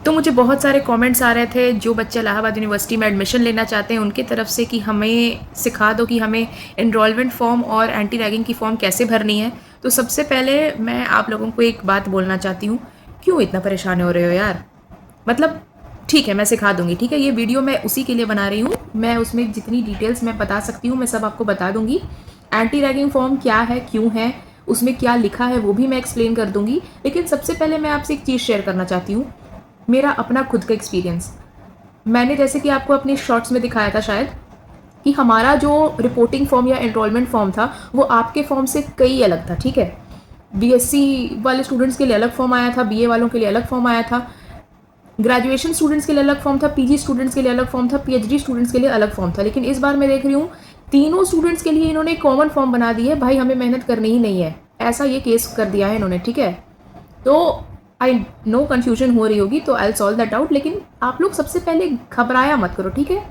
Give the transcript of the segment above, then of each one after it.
तो मुझे बहुत सारे कमेंट्स आ रहे थे जो बच्चे इलाहाबाद यूनिवर्सिटी में एडमिशन लेना चाहते हैं उनकी तरफ से कि हमें सिखा दो कि हमें एनरोलमेंट फॉर्म और एंटी रैगिंग की फॉर्म कैसे भरनी है। तो सबसे पहले मैं आप लोगों को एक बात बोलना चाहती हूँ, क्यों इतना परेशान हो रहे हो यार। मतलब ठीक है, मैं सिखा दूंगी, ठीक है, ये वीडियो मैं उसी के लिए बना रही हूँ, मैं उसमें जितनी डिटेल्स मैं बता सकती हूँ मैं सब आपको बता दूंगी। एंटी रैगिंग फॉर्म क्या है, क्यों है, उसमें क्या लिखा है वो भी मैं एक्सप्लेन कर दूंगी। लेकिन सबसे पहले मैं आपसे एक चीज़ शेयर करना चाहती हूँ, मेरा अपना खुद का एक्सपीरियंस। मैंने जैसे कि आपको अपने शॉर्ट्स में दिखाया था शायद, कि हमारा जो रिपोर्टिंग फॉर्म या एनरोलमेंट फॉर्म था वो आपके फॉर्म से कई अलग था, ठीक है। बीएससी वाले स्टूडेंट्स के लिए अलग फॉर्म आया था, बीए वालों के लिए अलग फॉर्म आया था, ग्रेजुएशन स्टूडेंट्स के लिए अलग फॉर्म था, पीजी स्टूडेंट्स के लिए अलग फॉर्म था, पीएचडी स्टूडेंट्स के लिए अलग फॉर्म था। लेकिन इस बार मैं देख रही हूँ तीनों स्टूडेंट्स के लिए इन्होंने कॉमन फॉर्म बना दी है। भाई हमें मेहनत करनी ही नहीं है, ऐसा ये केस कर दिया है इन्होंने, ठीक है। तो आई नो कन्फ्यूजन हो रही होगी, तो आई सॉल्व दैट आउट। लेकिन आप लोग सबसे पहले घबराया मत करो, ठीक है।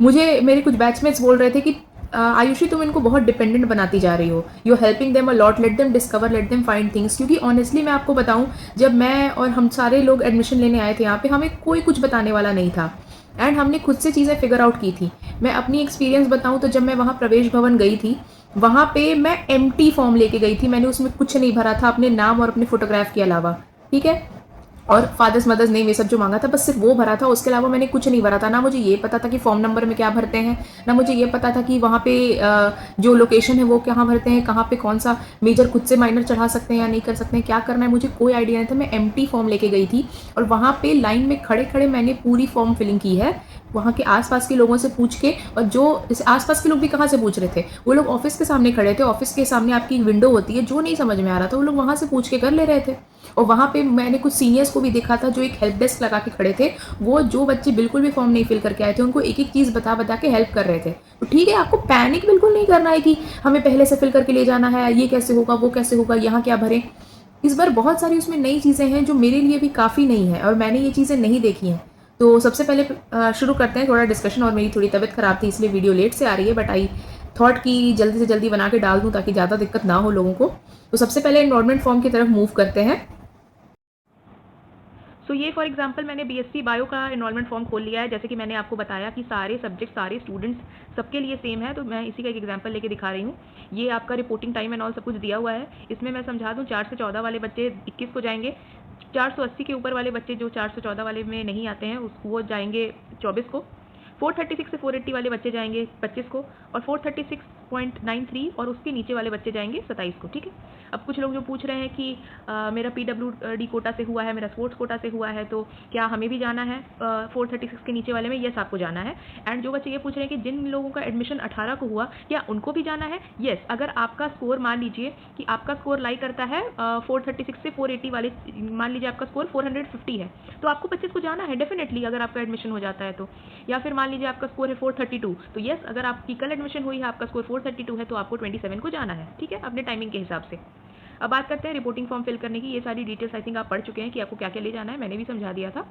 मुझे मेरे कुछ बैचमेट्स बोल रहे थे कि आयुषी तुम इनको बहुत डिपेंडेंट बनाती जा रही हो, you helping them a lot, let them discover, let them find things. क्योंकि ऑनेस्टली मैं आपको बताऊं, जब मैं और हम सारे लोग एडमिशन लेने आए थे यहाँ पे, हमें कोई कुछ बताने वाला नहीं था एंड हमने खुद से चीज़ें फिगर आउट की थी। मैं अपनी एक्सपीरियंस बताऊं तो जब मैं वहाँ प्रवेश भवन गई थी, वहाँ पे मैं एम्प्टी फॉर्म लेके गई थी, मैंने उसमें कुछ नहीं भरा था अपने नाम और अपने फोटोग्राफ के अलावा, ठीक है। और फादर्स मदर्स नेम ये सब जो मांगा था बस सिर्फ वो भरा था, उसके अलावा मैंने कुछ नहीं भरा था। ना मुझे ये पता था कि फॉर्म नंबर में क्या भरते हैं, ना मुझे ये पता था कि वहाँ पे जो लोकेशन है वो कहाँ भरते हैं, कहाँ पे कौन सा मेजर खुद से माइनर चढ़ा सकते हैं या नहीं कर सकते हैं, क्या करना है, मुझे कोई आइडिया नहीं था। मैं एम्प्टी फॉर्म लेके गई थी और वहाँ पे लाइन में खड़े खड़े मैंने पूरी फॉर्म फिलिंग की है, वहाँ के आसपास के लोगों से पूछ के। और जो आसपास के लोग भी कहाँ से पूछ रहे थे, वो लोग ऑफिस के सामने खड़े थे, ऑफिस के सामने आपकी एक विंडो होती है, जो नहीं समझ में आ रहा था वो लोग वहाँ से पूछ के कर ले रहे थे। और वहाँ पे मैंने कुछ सीनियर्स को भी देखा था जो एक हेल्प डेस्क लगा के खड़े थे, वो जो बच्चे बिल्कुल भी फॉर्म नहीं फिल करके आए थे उनको एक एक चीज़ बता बता के हेल्प कर रहे थे। तो ठीक है, आपको पैनिक बिल्कुल नहीं करना है कि हमें पहले से फिल करके ले जाना है, ये कैसे होगा, वो कैसे होगा, यहाँ क्या भरें। इस बार बहुत सारी उसमें नई चीज़ें हैं जो मेरे लिए भी काफ़ी नई है और मैंने ये चीज़ें नहीं देखी हैं। तो सबसे पहले शुरू करते हैं थोड़ा डिस्कशन। और मेरी थोड़ी तबीयत ख़राब थी इसलिए वीडियो लेट से आ रही है, बट आई थॉट कि जल्दी से जल्दी बना के डाल दूँ ताकि ज़्यादा दिक्कत ना हो लोगों को। तो सबसे पहले एनरोलमेंट फॉर्म की तरफ मूव करते हैं। सो ये फॉर एग्जांपल मैंने बीएससी बायो का एनरोलमेंट फॉर्म खोल लिया है। जैसे कि मैंने आपको बताया कि सारे सब्जेक्ट सारे स्टूडेंट्स सबके लिए सेम है, तो मैं इसी का एक एग्जांपल लेके दिखा रही हूँ। ये आपका रिपोर्टिंग टाइम एंड ऑल सब कुछ दिया हुआ है। इसमें मैं समझा दूँ, 4 से 14 वाले बच्चे 21 को जाएंगे, 480 के ऊपर वाले बच्चे जो 414 वाले में नहीं आते हैं वो जाएंगे 24 को, 436 से 480 वाले बच्चे जाएंगे 25 को, और 436.93 और उसके नीचे वाले बच्चे जाएंगे 27 को, ठीक है। अब कुछ लोग जो पूछ रहे हैं कि मेरा पीडब्ल्यूडी कोटा से हुआ है, मेरा स्पोर्ट्स कोटा से हुआ है, तो क्या हमें भी जाना है 436 के नीचे वाले में? यस, आपको जाना है। एंड जो बच्चे ये पूछ रहे हैं कि जिन लोगों का एडमिशन 18 को हुआ क्या उनको भी जाना है? यस, अगर आपका स्कोर मान लीजिए कि आपका स्कोर लाई करता है 436 से 480 वाले, मान लीजिए आपका स्कोर 450 है, तो आपको 25 को जाना है डेफिनेटली, अगर आपका एडमिशन हो जाता है तो। या फिर मान लीजिए आपका स्कोर है 432, तो यस, अगर आपकी कल एडमिशन हुई है, आपका स्कोर 432 है, तो आपको 27 को जाना है, ठीक है, अपने टाइमिंग के हिसाब से। अब बात करते हैं रिपोर्टिंग फॉर्म फिल करने की। ये सारी डिटेल्स आई थिंक आप पढ़ चुके हैं कि आपको क्या क्या ले जाना है, मैंने भी समझा दिया था।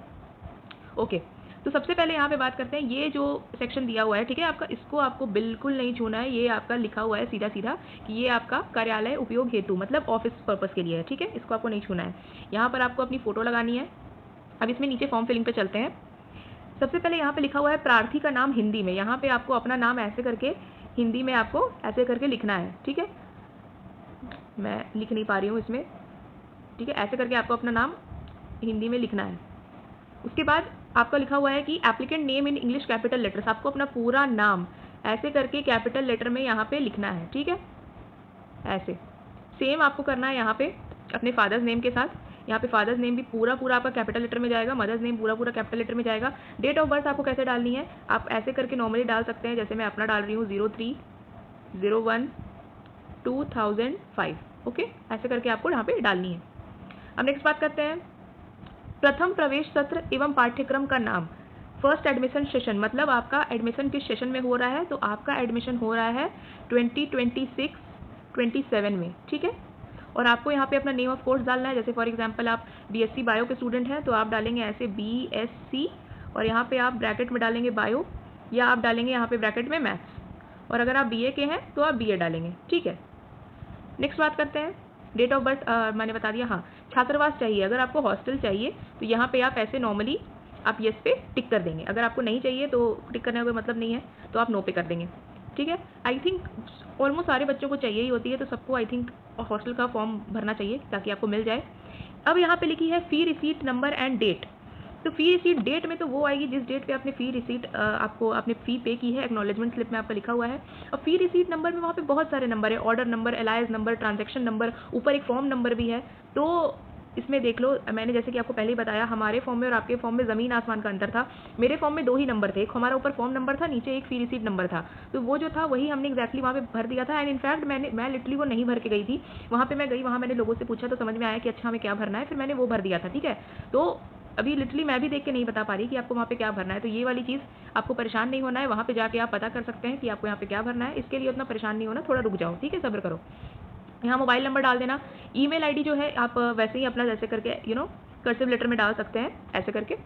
ओके, तो सबसे पहले यहाँ पे बात करते हैं, ये जो सेक्शन दिया हुआ है, ठीक है, आपका, इसको आपको बिल्कुल नहीं छूना है। ये आपका लिखा हुआ है सीधा सीधा कि ये आपका कार्यालय उपयोग हेतु, मतलब ऑफिस पर्पस के लिए है, ठीक है, इसको आपको नहीं छूना है। यहाँ पर आपको अपनी फ़ोटो लगानी है। अब इसमें नीचे फॉर्म फिलिंग पे चलते हैं। सबसे पहले यहाँ पे लिखा हुआ है प्रार्थी का नाम हिंदी में, यहाँ पे आपको अपना नाम ऐसे करके हिंदी में आपको ऐसे करके लिखना है, ठीक है। मैं लिख नहीं पा रही हूँ इसमें, ठीक है, ऐसे करके आपको अपना नाम हिंदी में लिखना है। उसके बाद आपका लिखा हुआ है कि applicant name in English capital letters, आपको अपना पूरा नाम ऐसे करके कैपिटल लेटर में यहाँ पे लिखना है, ठीक है, ऐसे। सेम आपको करना है यहाँ पे अपने फादर्स नेम के साथ। यहाँ पे फादर्स नेम भी पूरा पूरा आपका कैपिटल लेटर में जाएगा, मदर्स नेम पूरा पूरा कैपिटल लेटर में जाएगा। डेट ऑफ बर्थ आपको कैसे डालनी है, आप ऐसे करके नॉर्मली डाल सकते हैं, जैसे मैं अपना डाल रही हूँ 03/01/2005, ओके, ऐसे करके आपको यहाँ पे डालनी है। अब नेक्स्ट बात करते हैं, प्रथम प्रवेश सत्र एवं पाठ्यक्रम का नाम। फर्स्ट एडमिशन सेशन, मतलब आपका एडमिशन किस सेशन में हो रहा है, तो आपका एडमिशन हो रहा है 2026-27 में, ठीक है। और आपको यहाँ पे अपना नेम ऑफ कोर्स डालना है। जैसे फॉर एग्जांपल आप बीएससी बायो के स्टूडेंट हैं तो आप डालेंगे ऐसे बीएससी, और यहाँ पे आप ब्रैकेट में डालेंगे बायो, या आप डालेंगे यहाँ पे ब्रैकेट में मैथ्स, और अगर आप बीए के हैं तो आप बीए डालेंगे, ठीक है। नेक्स्ट बात करते हैं, डेट ऑफ बर्थ मैंने बता दिया, हाँ। छात्रावास चाहिए, अगर आपको हॉस्टल चाहिए तो यहाँ पे आप ऐसे नॉर्मली आप येस पे टिक कर देंगे। अगर आपको नहीं चाहिए तो टिक करने का कोई मतलब नहीं है, तो आप नो पे कर देंगे। ठीक है, आई थिंक ऑलमोस्ट सारे बच्चों को चाहिए ही होती है, तो सबको आई थिंक हॉस्टल का फॉर्म भरना चाहिए ताकि आपको मिल जाए। अब यहाँ पे लिखी है फ़ी रिसीट नंबर एंड डेट। तो फ़ी रिसीट डेट में तो वो आएगी जिस डेट पे आपने फ़ी रिसीट आपको आपने फ़ी पे की है, एक्नॉलेजमेंट स्लिप में आपका लिखा हुआ है। और फ़ी रिसीट नंबर में वहाँ पे बहुत सारे नंबर है, order number, allies number, transaction number, ऊपर एक फॉर्म नंबर भी है। तो इसमें देख लो, मैंने जैसे कि आपको पहले ही बताया, हमारे फॉर्म में और आपके फॉर्म में ज़मीन आसमान का अंतर था। मेरे फॉर्म में 2 ही नंबर थे, एक हमारा ऊपर फॉर्म नंबर था, नीचे एक फ़ी रिसीट नंबर था। तो वो जो था वही हमने एग्जैक्टली वहाँ पे भर दिया था। एंड इनफैक्ट मैं लिटरली वो नहीं भर के गई थी, वहाँ पे मैं गई, वहाँ मैंने लोगों से पूछा तो समझ में आया कि अच्छा हमें क्या भरना है, फिर मैंने वो भर दिया था। ठीक है, तो अभी लिटरली मैं भी देख के नहीं बता पा रही कि आपको वहाँ पे क्या भरना है। तो ये वाली चीज़ आपको परेशान नहीं होना है, वहाँ पे जाके आप पता कर सकते हैं कि आपको यहाँ पे क्या भरना है। इसके लिए उतना परेशान नहीं होना, थोड़ा रुक जाओ, ठीक है, सब्र करो। यहाँ मोबाइल नंबर डाल देना। ईमेल आईडी जो है आप वैसे ही अपना जैसे करके कर्सिव लेटर में डाल सकते हैं, ऐसे करके।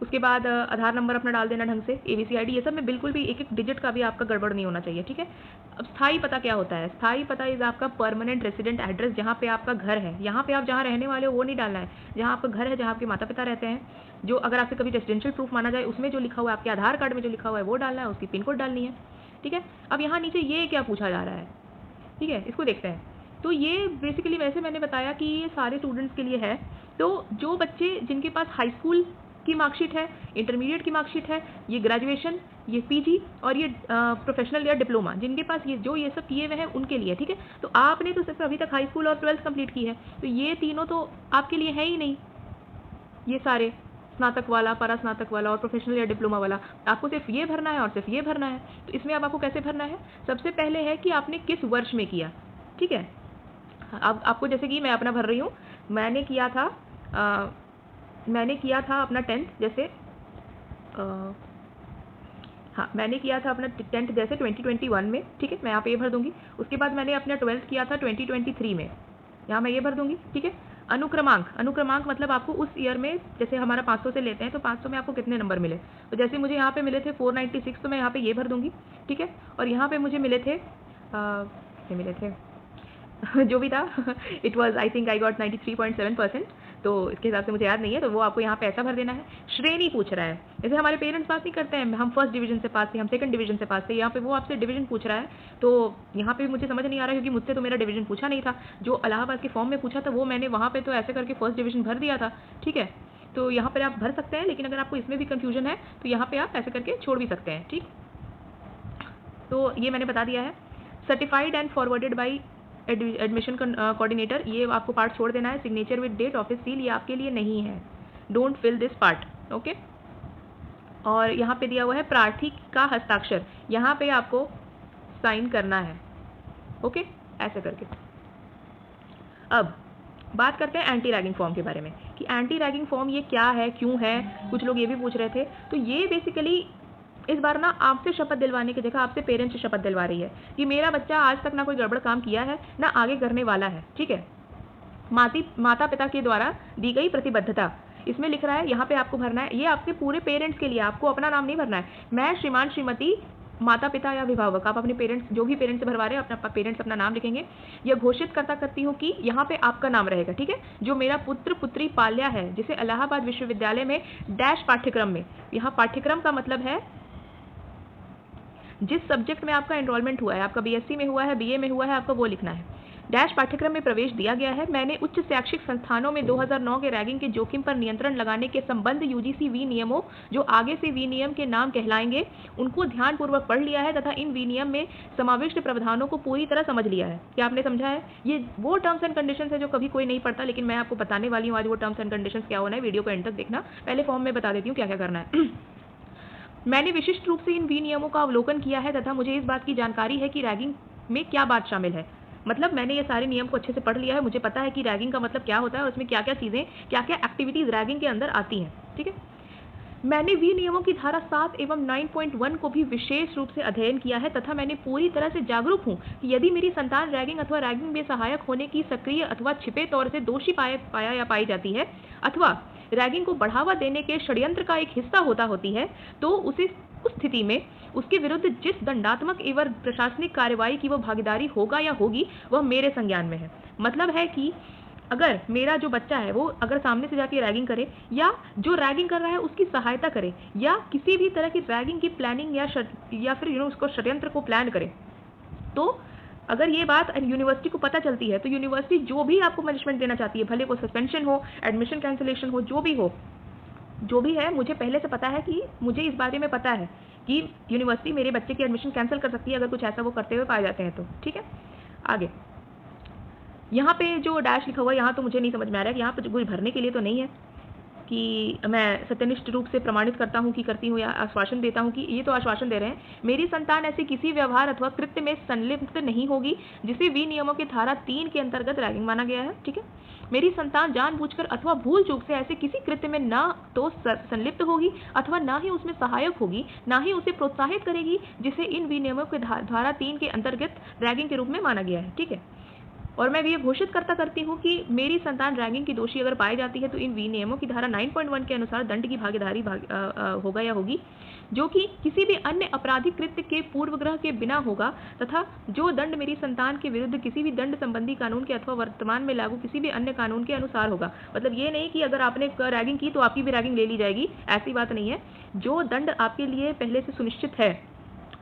उसके बाद आधार नंबर अपना डाल देना ढंग से, ABCID, ये सब में बिल्कुल भी एक एक डिजिट का भी आपका गड़बड़ नहीं होना चाहिए। ठीक है, अब स्थायी पता क्या होता है? स्थायी पता इज़ आपका परमानेंट रेजिडेंट एड्रेस, जहाँ पे आपका घर है। यहाँ पे आप जहाँ रहने वाले हो वो नहीं डालना है, जहाँ आपका घर है, जहाँ आपके माता पिता रहते हैं, जो अगर आपसे कभी रेजिडेंशियल प्रूफ माना जाए उसमें जो लिखा हुआ है, आपके आधार कार्ड में जो लिखा हुआ है वो डालना है, उसकी पिन कोड डालनी है। ठीक है, अब यहाँ नीचे ये क्या पूछा जा रहा है, ठीक है, इसको देखते हैं। तो ये बेसिकली वैसे मैंने बताया कि ये सारे स्टूडेंट्स के लिए है। तो जो बच्चे जिनके पास हाई स्कूल की मार्कशीट है, इंटरमीडिएट की मार्कशीट है, ये ग्रेजुएशन, ये PG और ये प्रोफेशनल या डिप्लोमा, जिनके पास ये सब किए हुए हैं उनके लिए। ठीक है, तो आपने तो सिर्फ अभी तक हाई स्कूल और 12th कंप्लीट की है, तो ये तीनों तो आपके लिए है ही नहीं। ये सारे स्नातक वाला, परास्नातक वाला और प्रोफेशनल या डिप्लोमा वाला, आपको सिर्फ ये भरना है और सिर्फ ये भरना है। तो इसमें अब आपको कैसे भरना है? सबसे पहले है कि आपने किस वर्ष में किया। ठीक है, अब आपको जैसे कि मैं अपना भर रही हूँ, मैंने किया था अपना 10th जैसे हाँ, मैंने किया था अपना 10th जैसे 2021 में। ठीक है, मैं यहाँ पे ये भर दूंगी। उसके बाद मैंने अपना 12th किया था 2023 में, यहाँ मैं ये भर दूंगी। ठीक है, अनुक्रमांक मतलब आपको उस ईयर में, जैसे हमारा 500 से लेते हैं तो 500 में आपको कितने नंबर मिले, तो जैसे मुझे यहाँ पे मिले थे 496, तो मैं यहाँ पे ये भर दूंगी। ठीक है, और यहाँ पे मुझे मिले थे जो भी था it was I think I got 93.7%, तो इसके हिसाब से मुझे याद नहीं है, तो वो आपको यहाँ पे ऐसा भर देना है। श्रेणी पूछ रहा है, जैसे हमारे पेरेंट्स पास नहीं करते हैं, हम फर्स्ट डिवीजन से पास थे, हम सेकंड डिवीजन से पास थे, यहाँ पे वो आपसे डिवीजन पूछ रहा है। तो यहाँ पे मुझे समझ नहीं आ रहा क्योंकि मुझसे तो मेरा डिवीजन पूछा नहीं था, जो इलाहाबाद के फॉर्म में पूछा था वो मैंने वहाँ पे तो ऐसे करके फर्स्ट डिवीजन भर दिया था। ठीक है, तो यहाँ पर आप भर सकते हैं, लेकिन अगर आपको इसमें भी कन्फ्यूजन है तो यहाँ पर आप ऐसे करके छोड़ भी सकते हैं। ठीक, तो ये मैंने बता दिया है। Certified and forwarded by admission coordinator, ये आपको पार्ट छोड़ देना है। Signature with date, office seal, ये आपके लिए नहीं है, don't fill this part. Okay, और यहाँ पे दिया हुआ है प्रार्थी का हस्ताक्षर, यहाँ पे आपको साइन करना है। ओके, ऐसे करके। अब बात करते हैं एंटी रैगिंग फॉर्म के बारे में, कि एंटी रैगिंग फॉर्म ये क्या है, क्यों है, कुछ लोग ये भी पूछ रहे थे। तो ये बेसिकली इस बार ना आपसे शपथ दिलवाने की जगह आपसे पेरेंट्स से शपथ दिलवा रही है कि मेरा बच्चा आज तक ना कोई गड़बड़ काम किया है, ना आगे करने वाला है। ठीक है, माता पिता के द्वारा दी गई प्रतिबद्धता, इसमें लिख रहा है, यहाँ पे आपको भरना है। ये आपके पूरे पेरेंट्स के लिए, आपको अपना नाम नहीं भरना है। मैं श्रीमान श्रीमती माता पिता या अभिभावक, आप अपने पेरेंट्स, जो भी पेरेंट्स से भरवा रहे हैं, अपना पेरेंट्स अपना नाम लिखेंगे। यह घोषित करती हूँ कि यहाँ पे आपका नाम रहेगा। ठीक है, जो मेरा पुत्र पुत्री पाल्या है, जिसे इलाहाबाद विश्वविद्यालय में डैश पाठ्यक्रम में, यहाँ पाठ्यक्रम का मतलब है जिस सब्जेक्ट में आपका एनरोलमेंट हुआ है, आपका BSc में हुआ है, BA में हुआ है, आपको वो लिखना है। डैश पाठ्यक्रम में प्रवेश दिया गया है। मैंने उच्च शैक्षिक संस्थानों में 2009 के रैगिंग के जोखिम पर नियंत्रण लगाने के संबंध UGC विनियमों, जो आगे से विनियम के नाम कहलाएंगे, उनको ध्यानपूर्वक पढ़ लिया है तथा इन विनियम में समाविष्ट प्रावधानों को पूरी तरह समझ लिया है। क्या आपने समझा है? ये वो टर्म्स एंड कंडीशंस है जो कभी कोई नहीं पढ़ता, लेकिन मैं आपको बताने वाली हूँ आज वो टर्म्स एंड कंडीशंस क्या होना है। वीडियो को एंड तक देखना। पहले फॉर्म में बता देती हूँ क्या क्या करना है। मैंने विशिष्ट रूप से इन विनियमों का अवलोकन किया है तथा मुझे इस बात की जानकारी है कि रैगिंग में क्या बात शामिल है। मतलब मैंने ये सारे नियम को अच्छे से पढ़ लिया है, मुझे पता है कि रैगिंग का मतलब क्या होता है और उसमें क्या क्या चीज़ें, क्या क्या एक्टिविटीज़ रैगिंग के अंदर आती हैं। ठीक है, मैंने विनियमों की धारा 7 एवं 9.1 को भी विशेष रूप से अध्ययन किया है तथा मैंने पूरी तरह से जागरूक हूँ कि यदि मेरी संतान रैगिंग अथवा रैगिंग में सहायक होने की सक्रिय अथवा छिपे तौर से दोषी पाया या पाई जाती है, अथवा रैगिंग को बढ़ावा देने के षड्यंत्र का एक हिस्सा होती है, तो उस स्थिति में उसके विरुद्ध जिस दंडात्मक एवं प्रशासनिक कार्रवाई की वो भागीदारी होगा या होगी, वह मेरे संज्ञान में है। मतलब है कि अगर मेरा जो बच्चा है वो अगर सामने से जाके रैगिंग करे या जो रैगिंग कर रहा है उसकी सहायता करे या किसी भी तरह की रैगिंग की प्लानिंग या फिर उसको षड्यंत्र को प्लान करे, तो अगर ये बात यूनिवर्सिटी को पता चलती है तो यूनिवर्सिटी जो भी आपको पनिशमेंट देना चाहती है, भले वो सस्पेंशन हो, एडमिशन कैंसिलेशन हो, जो भी है, मुझे पहले से पता है कि मुझे इस बारे में पता है कि यूनिवर्सिटी मेरे बच्चे की एडमिशन कैंसिल कर सकती है अगर कुछ ऐसा वो करते हुए पाए जाते हैं तो। ठीक है, आगे यहाँ पे जो डैश लिखा हुआ है यहाँ तो मुझे नहीं समझ में आ रहा है कि यहाँ पे कुछ भरने के लिए तो नहीं है कि मैं सत्यनिष्ठ रूप से प्रमाणित करता हूँ कि करती हूँ या आश्वासन देता हूँ कि ये तो आश्वासन दे रहे हैं मेरी संतान ऐसे किसी व्यवहार अथवा कृत्य में संलिप्त नहीं होगी जिसे विनियमों के धारा 3 के अंतर्गत रैगिंग माना गया है। ठीक है, मेरी संतान जानबूझकर अथवा भूल चूक से ऐसे किसी कृत्य में ना तो संलिप्त होगी अथवा ना ही उसमें सहायक होगी, ना ही उसे प्रोत्साहित करेगी जिसे इन विनियमों के धारा 3 के अंतर्गत रैगिंग के रूप में माना गया है। ठीक है, और मैं भी ये घोषित करती हूँ कि मेरी संतान रैगिंग की दोषी अगर पाई जाती है तो इन विनियमों की धारा 9.1 के अनुसार दंड की भागीदारी होगा या होगी, जो कि किसी भी अन्य आपराधिक कृत्य के पूर्वग्रह के बिना होगा, तथा जो दंड मेरी संतान के विरुद्ध किसी भी दंड संबंधी कानून के अथवा वर्तमान में लागू किसी भी अन्य कानून के अनुसार होगा। मतलब ये नहीं कि अगर आपने रैगिंग की तो आपकी भी रैगिंग ले ली जाएगी, ऐसी बात नहीं है। जो दंड आपके लिए पहले से सुनिश्चित है,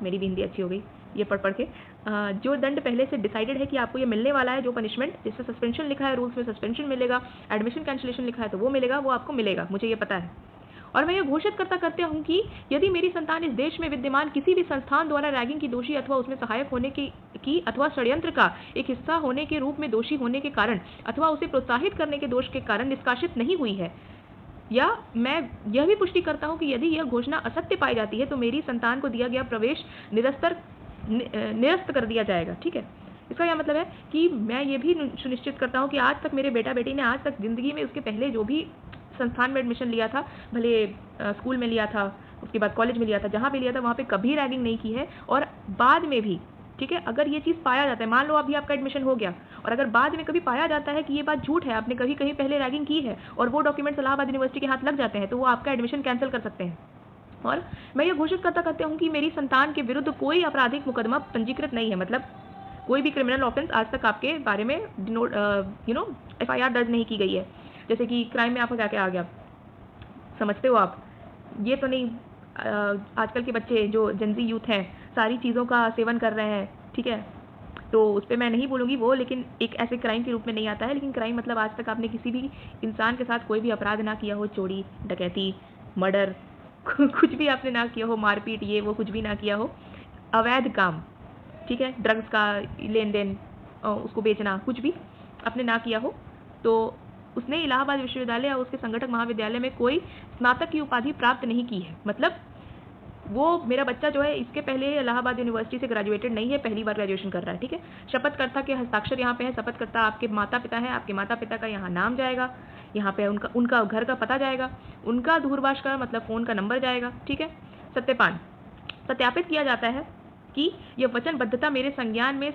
मेरी भी हिंदी अच्छी हो गई ये पढ़ के, जो दंड पहले से डिसाइडेड है कि आपको ये मिलने वाला है, जो पनिशमेंट, जैसे सस्पेंशन लिखा है रूल्स में सस्पेंशन मिलेगा, एडमिशन कैंसिलेशन लिखा है तो वो मिलेगा, वो आपको मिलेगा, मुझे ये पता है। और मैं ये घोषित करते हूँ कि यदि मेरी संतान इस देश में विद्यमान किसी भी संस्थान द्वारा रैगिंग की दोषी अथवा उसमें सहायक होने की अथवा षड्यंत्र का एक हिस्सा होने के रूप में दोषी होने के कारण अथवा उसे प्रोत्साहित करने के दोष के कारण निष्कासित नहीं हुई है, या मैं यह भी पुष्टि करता हूं कि यदि यह घोषणा असत्य पाई जाती है तो मेरी संतान को दिया गया प्रवेश निरस्त कर दिया जाएगा। ठीक है, इसका यह मतलब है कि मैं ये भी सुनिश्चित करता हूं कि आज तक मेरे बेटा बेटी ने आज तक जिंदगी में उसके पहले जो भी संस्थान में एडमिशन लिया था, भले स्कूल में लिया था, उसके बाद कॉलेज में लिया था, जहाँ भी लिया था वहाँ पे कभी रैगिंग नहीं की है, और बाद में भी। ठीक है, अगर ये चीज़ पाया जाता है, मान लो अभी आपका एडमिशन हो गया और अगर बाद में कभी पाया जाता है कि ये बात झूठ है, आपने कहीं पहले रैगिंग की है और वो डॉक्यूमेंट्स इलाहाबाद यूनिवर्सिटी के हाथ लग जाते हैं, तो वो आपका एडमिशन कैंसिल कर सकते हैं। और मैं ये घोषित करते हूँ कि मेरी संतान के विरुद्ध कोई आपराधिक मुकदमा पंजीकृत नहीं है, मतलब कोई भी क्रिमिनल ऑफेंस आज तक आपके बारे में FIR दर्ज नहीं की गई है। जैसे कि क्राइम में आपका क्या क्या आ गया, समझते हो आप, ये तो नहीं। आजकल के बच्चे जो जनजी यूथ हैं सारी चीज़ों का सेवन कर रहे हैं, ठीक है, तो उस पर मैं नहीं बोलूँगी वो, लेकिन एक ऐसे क्राइम के रूप में नहीं आता है। लेकिन क्राइम मतलब आज तक आपने किसी भी इंसान के साथ कोई भी अपराध ना किया हो, चोरी डकैती मर्डर कुछ भी आपने ना किया हो, मारपीट ये वो कुछ भी ना किया हो, अवैध काम, ठीक है, ड्रग्स का लेन देन, उसको बेचना, कुछ भी आपने ना किया हो, तो उसने इलाहाबाद विश्वविद्यालय या उसके संगठक महाविद्यालय में कोई स्नातक की उपाधि प्राप्त नहीं की है। मतलब वो मेरा बच्चा जो है इसके पहले इलाहाबाद यूनिवर्सिटी से ग्रेजुएटेड नहीं है, पहली बार ग्रेजुएशन कर रहा है। ठीक है, शपथकर्ता के हस्ताक्षर यहाँ पे है, शपथकर्ता आपके माता पिता है, आपके माता पिता का यहाँ नाम जाएगा, यहाँ पे उनका घर का पता जाएगा, उनका दूरभाष का मतलब फ़ोन का नंबर जाएगा। ठीक है, सत्यापन सत्यापित किया जाता है कि यह वचनबद्धता मेरे संज्ञान में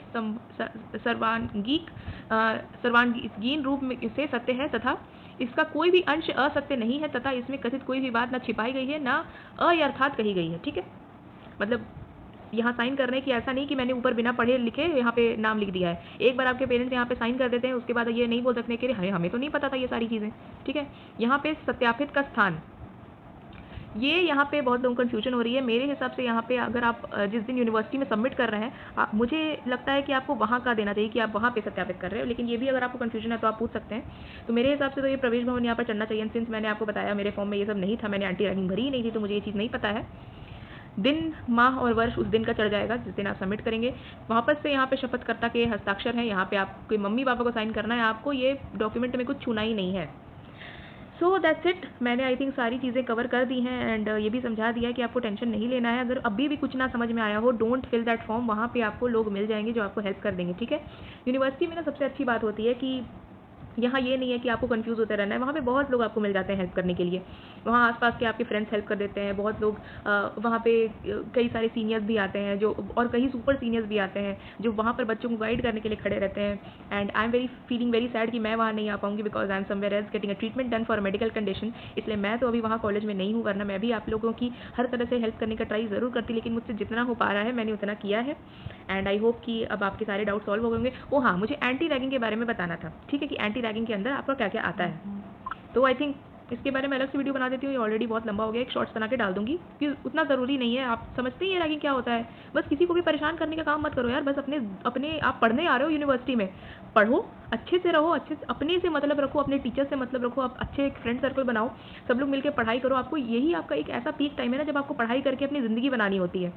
सर्वांगीण रूप में से सत्य है तथा इसका कोई भी अंश असत्य नहीं है तथा इसमें कथित कोई भी बात ना छिपाई गई है ना अयथार्थ कही गई है। ठीक है, मतलब यहाँ साइन करने की ऐसा नहीं कि मैंने ऊपर बिना पढ़े लिखे यहाँ पे नाम लिख दिया है। एक बार आपके पेरेंट्स यहाँ पे साइन कर देते हैं, उसके बाद ये नहीं बोल सकते कि हमें तो नहीं पता था ये सारी चीज़ें। ठीक है, यहाँ पे सत्यापित का स्थान, ये यहाँ पे बहुत लोगों को कन्फ्यूजन हो रही है। मेरे हिसाब से यहाँ पे अगर आप जिस दिन यूनिवर्सिटी में सबमिट कर रहे हैं, मुझे लगता है कि आपको वहाँ का देना चाहिए कि आप वहाँ पे सत्यापित कर रहे हो, लेकिन ये भी अगर आपको कन्फ्यूजन है तो आप पूछ सकते हैं। तो मेरे हिसाब से तो ये प्रवेश भवन यहाँ पर चलना चाहिए। सिंस मैंने आपको बताया मेरे फॉर्म में ये सब नहीं था, मैंने एंटी रैगिंग भरी ही नहीं थी, तो मुझे ये चीज़ नहीं पता है। दिन माह और वर्ष उस दिन का चढ़ जाएगा जिस दिन आप सबमिट करेंगे। वापस से यहाँ पे शपथकर्ता के हस्ताक्षर हैं, यहाँ पे आपके मम्मी पापा को साइन करना है, आपको ये डॉक्यूमेंट में कुछ छूना ही नहीं है। सो दैट्स इट, मैंने आई थिंक सारी चीज़ें कवर कर दी हैं एंड ये भी समझा दिया है कि आपको टेंशन नहीं लेना है। अगर अभी भी कुछ ना समझ में आया हो, डोंट फिल दैट फॉर्म, वहाँ पे आपको लोग मिल जाएंगे जो आपको हेल्प कर देंगे। ठीक है, यूनिवर्सिटी में ना सबसे अच्छी बात होती है कि यहाँ ये नहीं है कि आपको कंफ्यूज होते रहना है, वहाँ पे बहुत लोग आपको मिल जाते हैं हेल्प करने के लिए। वहाँ आसपास के आपके फ्रेंड्स हेल्प कर देते हैं, बहुत लोग वहाँ पे कई सारे सीनियर्स भी आते हैं जो, और कई सुपर सीनियर्स भी आते हैं जो वहाँ पर बच्चों को गाइड करने के लिए खड़े रहते हैं। And I am feeling very sad कि मैं वहाँ नहीं आ पाऊँगी because I am somewhere else getting a treatment done for medical condition, इसलिए मैं तो अभी वहाँ कॉलेज में नहीं हूँ, वरना मैं भी आप लोगों की हर तरह से हेल्प करने का ट्राई ज़रूर करती, लेकिन मुझसे जितना हो पा रहा है मैंने उतना किया है। एंड आई होप कि अब आपके सारे डाउट सॉल्व हो गए होंगे। ओ हाँ, मुझे एंटी रैगिंग के बारे में बताना था, ठीक है, कि एंटी रैगिंग के अंदर आपका क्या क्या आता है। तो आई थिंक इसके बारे में अलग से वीडियो बना देती हूँ, ये ऑलरेडी बहुत लंबा हो गया, एक शॉर्ट्स बना के डाल दूंगी कि उतना ज़रूरी नहीं है, आप समझते ही हैं रैगिंग क्या होता है। बस किसी को भी परेशान करने का काम मत करो यार, बस अपने अपने आप पढ़ने आ रहे हो यूनिवर्सिटी में, पढ़ो, अच्छे से रहो, अच्छे से अपने से मतलब रखो, अपने टीचर से मतलब रखो, आप अच्छे एक फ्रेंड सर्कल बनाओ, सब लोग मिलकर पढ़ाई करो। आपको यही आपका एक ऐसा पीक टाइम है ना जब आपको पढ़ाई करके अपनी ज़िंदगी बनानी होती है।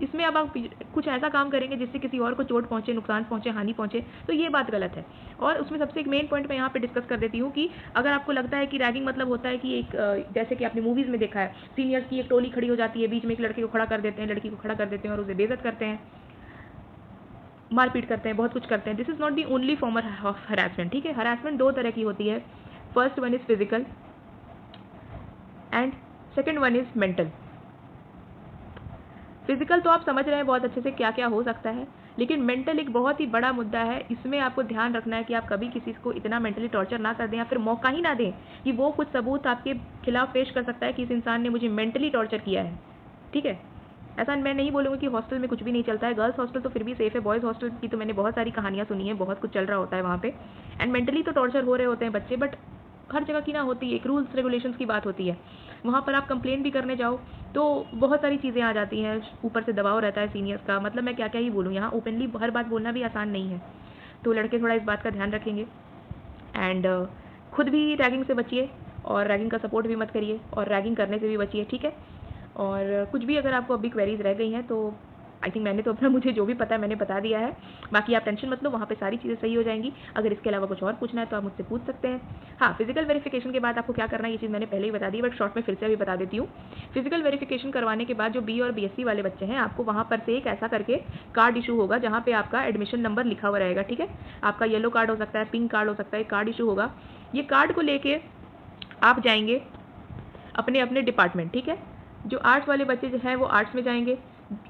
इसमें अब आप कुछ ऐसा काम करेंगे जिससे किसी और को चोट पहुंचे, नुकसान पहुंचे, हानि पहुंचे, तो ये बात गलत है। और उसमें सबसे एक मेन पॉइंट मैं यहाँ पे डिस्कस कर देती हूँ कि अगर आपको लगता है कि रैगिंग मतलब होता है कि एक जैसे कि आपने मूवीज़ में देखा है, सीनियर्स की एक टोली खड़ी हो जाती है, बीच में एक लड़के को खड़ा कर देते हैं, लड़की को खड़ा कर देते हैं और उसे बेइज्जत करते हैं, मारपीट करते हैं, बहुत कुछ करते हैं। This is not the only form of harassment, ठीक है। हरासमेंट दो तरह की होती है, first one is physical and second one is mental. Physical तो आप समझ रहे हैं बहुत अच्छे से क्या क्या हो सकता है, लेकिन मेंटल एक बहुत ही बड़ा मुद्दा है। इसमें आपको ध्यान रखना है कि आप कभी किसी को इतना मेंटली टॉर्चर ना कर दें या फिर मौका ही ना दें कि वो कुछ सबूत आपके खिलाफ पेश कर सकता है कि इस इंसान ने मुझे मेंटली टॉर्चर किया है, ठीक है। ऐसा मैं नहीं बोलूँगी कि हॉस्टल में कुछ भी नहीं चलता है, गर्ल्स हॉस्टल तो फिर भी सेफ़ है, बॉयज़ हॉस्टल की तो मैंने बहुत सारी कहानियाँ सुनी है, बहुत कुछ चल रहा होता है वहाँ पे, एंड मेंटली तो टॉर्चर हो रहे होते हैं बच्चे, बट हर जगह की ना होती है, एक रूल्स रेगुलेशंस की बात होती है। वहाँ पर आप कंप्लेन भी करने जाओ तो बहुत सारी चीज़ें आ जाती हैं, ऊपर से दबाव रहता है सीनियर्स का, मतलब मैं क्या क्या ही बोलूँ, यहाँ ओपनली हर बात बोलना भी आसान नहीं है। तो लड़के थोड़ा इस बात का ध्यान रखेंगे एंड खुद भी रैगिंग से बचिए और रैगिंग का सपोर्ट भी मत करिए और रैगिंग करने से भी बचिए, ठीक है। और कुछ भी अगर आपको अभी क्वेरीज रह गई हैं तो आई थिंक मैंने तो अपना मुझे जो भी पता है मैंने बता दिया है, बाकी आप टेंशन मत लो, वहाँ पे सारी चीज़ें सही हो जाएंगी। अगर इसके अलावा कुछ और पूछना है तो आप मुझसे पूछ सकते हैं। हाँ, फिजिकल वेरिफिकेशन के बाद आपको क्या करना है ये चीज़ मैंने पहले ही बता दी, बट शॉर्ट में फिर से अभी बता देती हूँ। फिजिकल वेरिफिकेशन करवाने के बाद जो बी और बीएससी वाले बच्चे हैं, आपको वहाँ पर से एक ऐसा करके कार्ड इशू होगा जहाँ पे आपका एडमिशन नंबर लिखा हुआ रहेगा, ठीक है। आपका येलो कार्ड हो सकता है, पिंक कार्ड हो सकता है, कार्ड इशू होगा। ये कार्ड को लेके आप जाएंगे अपने अपने डिपार्टमेंट, ठीक है। जो आर्ट्स वाले बच्चे जो हैं वो आर्ट्स में जाएंगे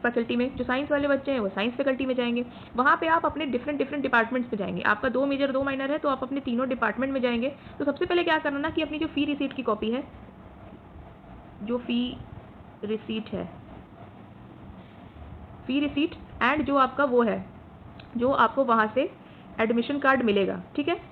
फैकल्टी में, जो साइंस वाले बच्चे हैं वो साइंस फैकल्टी में जाएंगे। वहाँ पे आप अपने डिफरेंट डिफरेंट डिपार्टमेंट्स में जाएंगे। आपका 2 मेजर 2 माइनर है तो आप अपने तीनों डिपार्टमेंट में जाएंगे। तो सबसे पहले क्या करना ना कि अपनी जो फ़ी रिसीट की कॉपी है, जो फ़ी रिसीट है, फ़ी रिसीट एंड जो आपका वो है, जो आपको वहाँ से एडमिशन कार्ड मिलेगा, ठीक है।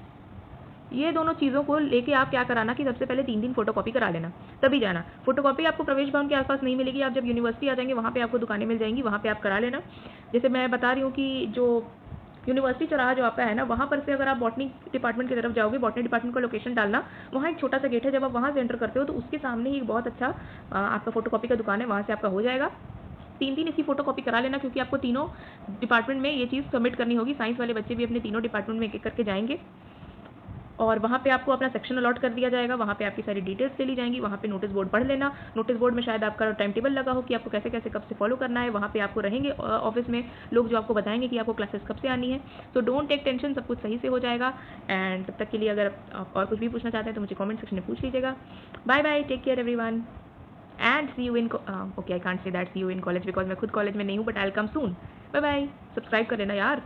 ये दोनों चीज़ों को लेके आप क्या कराना कि सबसे पहले 3 दिन फोटोकॉपी करा लेना, तभी जाना। फोटोकॉपी आपको प्रवेश भवन के आसपास नहीं मिलेगी, आप जब यूनिवर्सिटी आ जाएंगे वहाँ पे आपको दुकानें मिल जाएंगी, वहाँ पे आप करा लेना। जैसे मैं बता रही हूँ कि जो यूनिवर्सिटी चौराहा जो आपका है ना, वहाँ पर से अगर आप बॉटनी डिपार्टमेंट की तरफ जाओगे, बॉटनी डिपार्टमेंट का लोकेशन डालना, वहाँ एक छोटा सा गेट है, जब आप वहाँ से एंटर करते हो तो उसके सामने ही एक बहुत अच्छा आपका फोटोकॉपी का दुकान है, वहाँ से आपका हो जाएगा। 3 दिन इसकी फोटोकॉपी करा लेना क्योंकि आपको तीनों डिपार्टमेंट में ये चीज़ सबमिट करनी होगी। साइंस वाले बच्चे भी अपने तीनों डिपार्टमेंट में एक एक करके जाएंगे और वहाँ पे आपको अपना सेक्शन अलॉट कर दिया जाएगा, वहाँ पे आपकी सारी डिटेल्स ले ली जाएंगी। वहाँ पे नोटिस बोर्ड पढ़ लेना, नोटिस बोर्ड में शायद आपका टाइम टेबल लगा हो कि आपको कैसे कैसे कब से फॉलो करना है। वहाँ पे आपको रहेंगे ऑफिस में लोग जो आपको बताएंगे कि आपको क्लासेस कब से आनी है। तो डोंट टेक टेंशन, सब कुछ सही से हो जाएगा। एंड तब तक के लिए अगर आप और कुछ भी पूछना चाहते हैं तो मुझे कॉमेंट सेक्शन में पूछ लीजिएगा। Bye bye, take care everyone and see you in okay, I can't say that see you in college because मैं खुद कॉलेज में नहीं हूँ, but I will come soon. Bye bye, subscribe कर लेना यार।